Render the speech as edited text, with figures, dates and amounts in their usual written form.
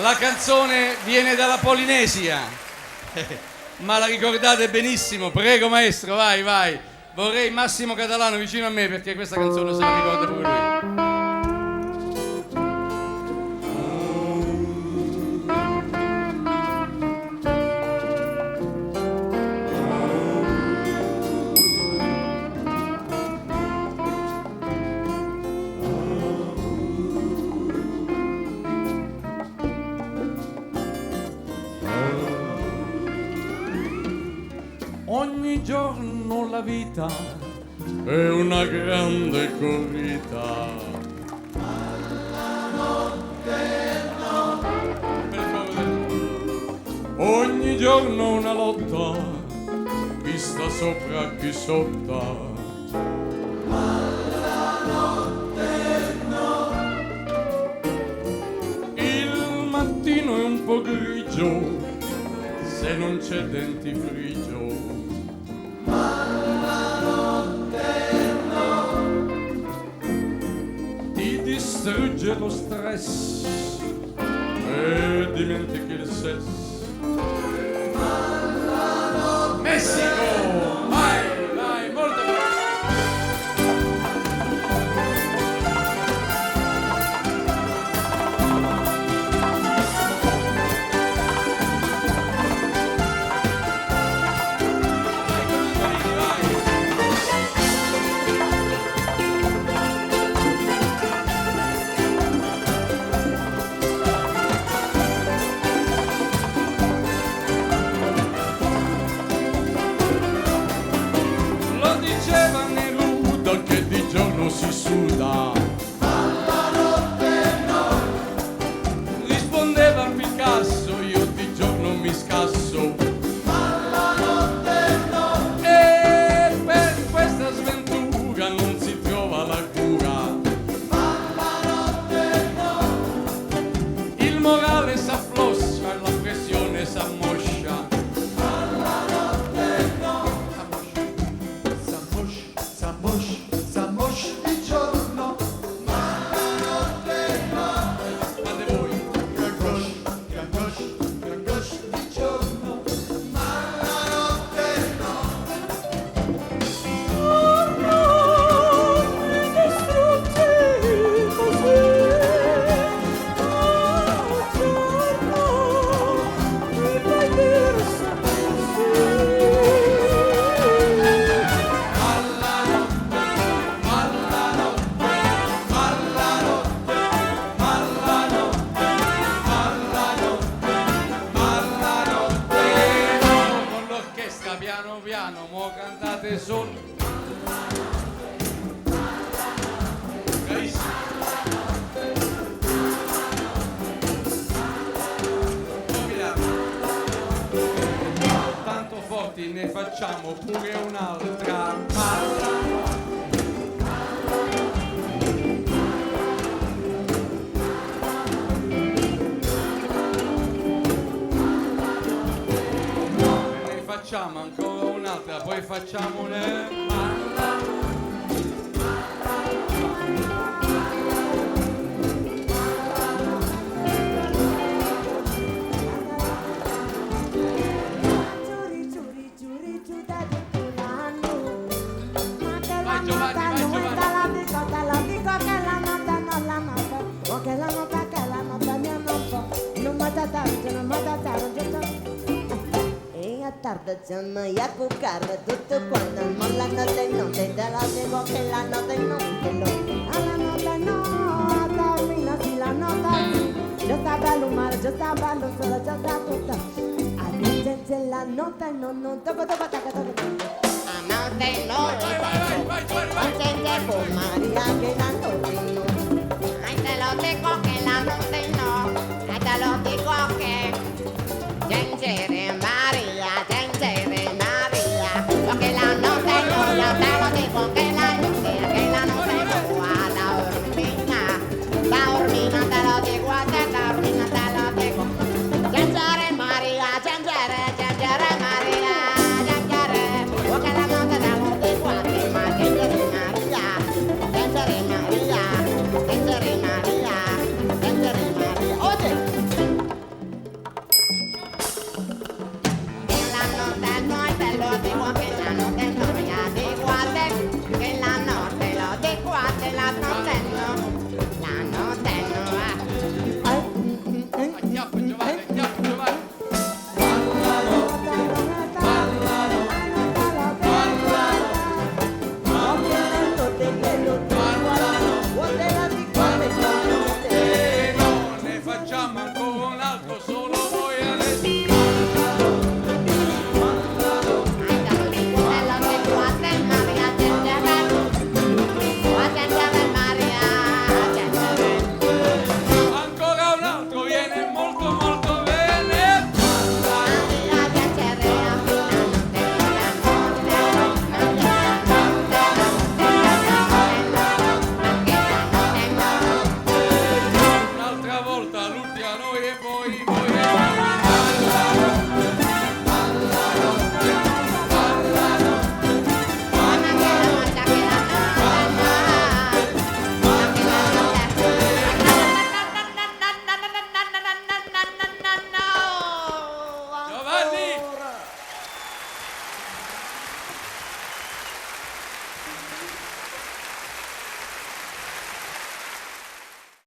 La canzone viene dalla Polinesia, ma la ricordate benissimo. Prego maestro, vai, vai. Vorrei Massimo Catalano vicino a me perché questa canzone se la ricorda pure lui. Ogni giorno la vita è una grande corrida. Alla notte no. Ogni giorno una lotta, chi sta sopra chi sotto. Alla notte no. Il mattino è un po' grigio se non c'è dentifricio. Ma la notte no. Ti distrugge lo stress e dimentichi il sesso. Ma la notte Messico! Vai, vai, molto bene! Si suda, alla notte no. Rispondeva Picasso, io di giorno mi scasso, alla notte no. E per questa sventura non si trova la cura, alla notte no. Il morale s'affloscia e la pressione s'ammoscia, alla notte no. S'ammoscia, s'ammoscia, s'ammoscia. Piano piano, mo cantate solo. Tanto forti ne facciamo pure un'altra. Facciamo ancora un'altra, poi facciamone. Vai Giovanni, vai Giovanni. Te lo dico che la notte non la notte, o che la notte mia non può, non mi da tardi, non mi da tardi. A tarde sono io a cuccare tutto quanto, ma la notte non te la dico che la notte non te lo. Alla notte no, termina sì la notte, già sta bello mare, già sta bello solo, già sta tutta. A dicenze la notte non tocco tocco tocco tocco. A notte no, non c'è por Maria che la notte no. Ai te lo dico che la notte no, ai te lo dico che Gengere Maria, Gengere Maria, perché la notte è buona, te lo dico che la notte è buona, da Ormina te lo dico a te, da Ormina te lo dico. Gengere Maria, Gengere, Gengere Maria, Gengere, perché la notte te lo dico a te, ma Gengere Maria, Gengere Maria.